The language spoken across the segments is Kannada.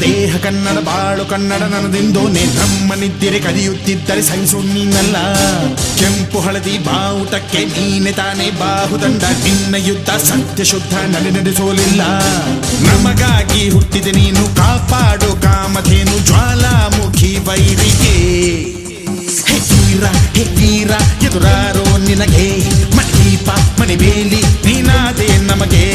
ದೇಹ ಕನ್ನಡ ಬಾಳು ಕನ್ನಡ ನನ್ನದಿಂದೋನೆ ನಮ್ಮ ನಿದ್ದಿರೆ ಕದಿಯುತ್ತಿದ್ದರೆ ಸಹಿಸು ನೀನಲ್ಲ. ಕೆಂಪು ಹಳದಿ ಬಾವುಟಕ್ಕೆ ನೀನೆ ತಾನೇ ಬಾಹುದಂಡ, ನಿನ್ನ ಯುದ್ಧ ಸತ್ಯ ಶುದ್ಧ ನಡೆಸೋಲಿಲ್ಲ. ನಮಗಾಗಿ ಹುಟ್ಟಿದೆ ನೀನು ಕಾಪಾಡು ಕಾಮಧೇನು ಜ್ವಾಲಾಮುಖಿ ವೈರಿಗೆ. ಹೇ ವೀರ ಎದುರಾರೋ ನಿನಗೆ ಮಣೀಪ ಮಣಿಬೇಲಿ ನೀನಾದೆ ನಮಗೆ.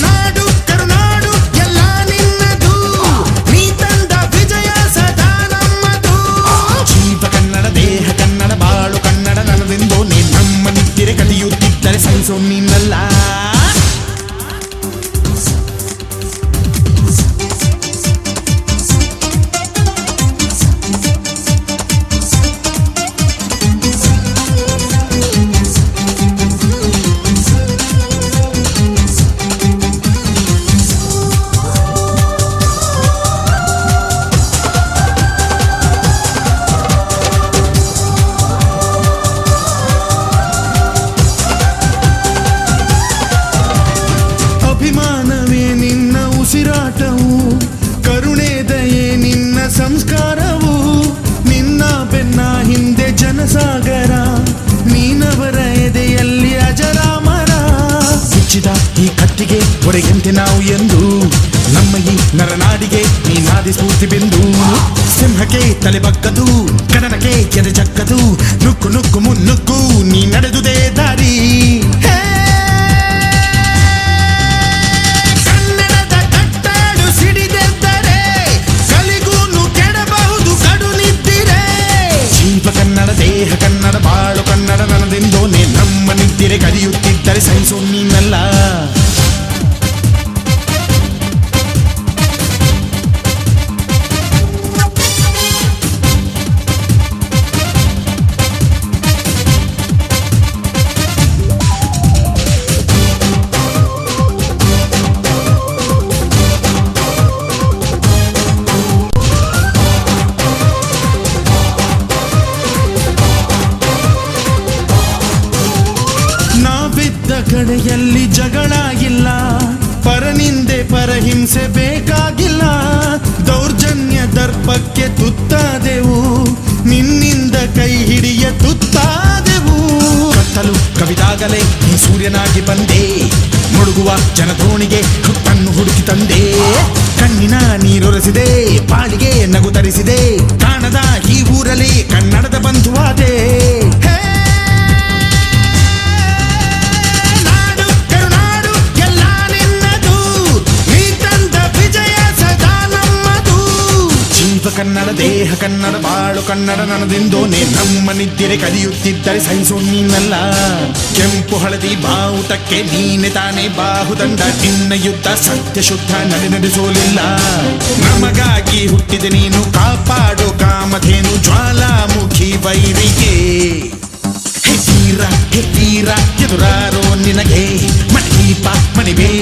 ನಾಡು ಕರುನಾಡು ಎಲ್ಲ ನಿನ್ನದು, ನೀ ತಂದ ವಿಜಯ ಸದಾ ನಮ್ಮದು. ಜೀವ ಕನ್ನಡ ದೇಹ ಕನ್ನಡ ಬಾಳು ಕನ್ನಡ ನನ್ನದೆಂದು ನೀ ನಮ್ಮ ನಿದ್ದಿರೆ ಕದಿಯುತ್ತಿದ್ದರೆ ಸಹಿಸೋ ನೀನಲ್ಲ. ಅಭಿಮಾನವೇ ನಿನ್ನ ಉಸಿರಾಟವು, ಕರುಣೆ ದಯೆ ನಿನ್ನ ಸಂಸ್ಕಾರವು. ನಿನ್ನ ಬೆನ್ನ ಹಿಂದೆ ಜನಸಾಗರ, ನೀನವರ ಎದೆಯಲ್ಲಿ ಅಜರಾಮರ. ಬಿಚ್ಚಿದ ಈ ಕತ್ತಿಗೆ ಹೊರೆಯಂತೆ ನಾವು ಎಂದು, ನಮ್ಮ ಈ ನರನಾಡಿಗೆ ನೀನಾದಿ ಸ್ಫೂರ್ತಿ ಬಿಂದು. ಸಿಂಹಕ್ಕೆ ತಲೆ ಬಗ್ಗದು, ಕಡನಕ್ಕೆ ಎದೆ ಜಕ್ಕದು, ನುಕ್ಕು ನುಕ್ಕು ಮುನ್ನುಕ್ಕು ನೀ ನಡೆದುದೇ ದಾರಿ. ಕನ್ನಡ ದೇಹ ಕನ್ನಡ ಬಾಳು ಕನ್ನಡ ನನ್ನದೆಂದೋನೆ ನಮ್ಮ ನಿದ್ದಿರೆ ಕದಿಯುತ್ತಿದ್ದರೆ ಸಹಿಸು ನೀನಲ್ಲ. ಕಡೆಯಲ್ಲಿ ಜಗಳ ಇಲ್ಲ, ಪರನಿಂದೆ ಪರಹಿಂಸೆ ಬೇಕಾಗಿಲ್ಲ. ದೌರ್ಜನ್ಯ ದರ್ಪಕ್ಕೆ ತುತ್ತಾದೆವು, ನಿನ್ನಿಂದ ಕೈ ಹಿಡಿಯ ತುತ್ತಾದೆವು. ಕತ್ತಲು ಕವಿದಾಗಲೇ ಈ ಸೂರ್ಯನಾಗಿ ಬಂದೆ, ಮುಳುಗುವ ಜನಧೋಣಿಗೆ ಹುಟ್ಟನ್ನು ಹುಡುಕಿ ತಂದೆ. ಕಣ್ಣಿನ ನೀರೊರೆಸಿದೆ, ಪಾಳಿಗೆ ನಗು ತರಿಸಿದೆ, ಕಾಣದ ಈ ಊರಲ್ಲಿ ಕನ್ನಡದ ಬಂಧುವಾದೆ. ಕನ್ನಡ ದೇಹ ಕನ್ನಡ ಬಾಳು ಕನ್ನಡ ನನ್ನದೆಂದೋನೆ ನಮ್ಮ ನಿದ್ದಿರೆ ಕದಿಯುತ್ತಿದ್ದರೆ ಸಹಿಸೋ ನೀನಲ್ಲ. ಕೆಂಪು ಹಳದಿ ಬಾವುಟಕ್ಕೆ ನೀನೆ ತಾನೇ ಬಾಹುದಂಡ, ನಿನ್ನ ಯುದ್ಧ ಸತ್ಯ ಶುದ್ಧ ನಡೆಸೋಲಿಲ್ಲ. ನಮಗಾಗಿ ಹುಟ್ಟಿದೆ ನೀನು ಕಾಪಾಡು ಕಾಮಧೇನು ಜ್ವಾಲಾಮುಖಿ ವೈರಿಗೆ. ಹೇ ವೀರ ಎದುರಾರೋ ನಿನಗೆ ಮಣೀಪ ಮಣಿಬೇ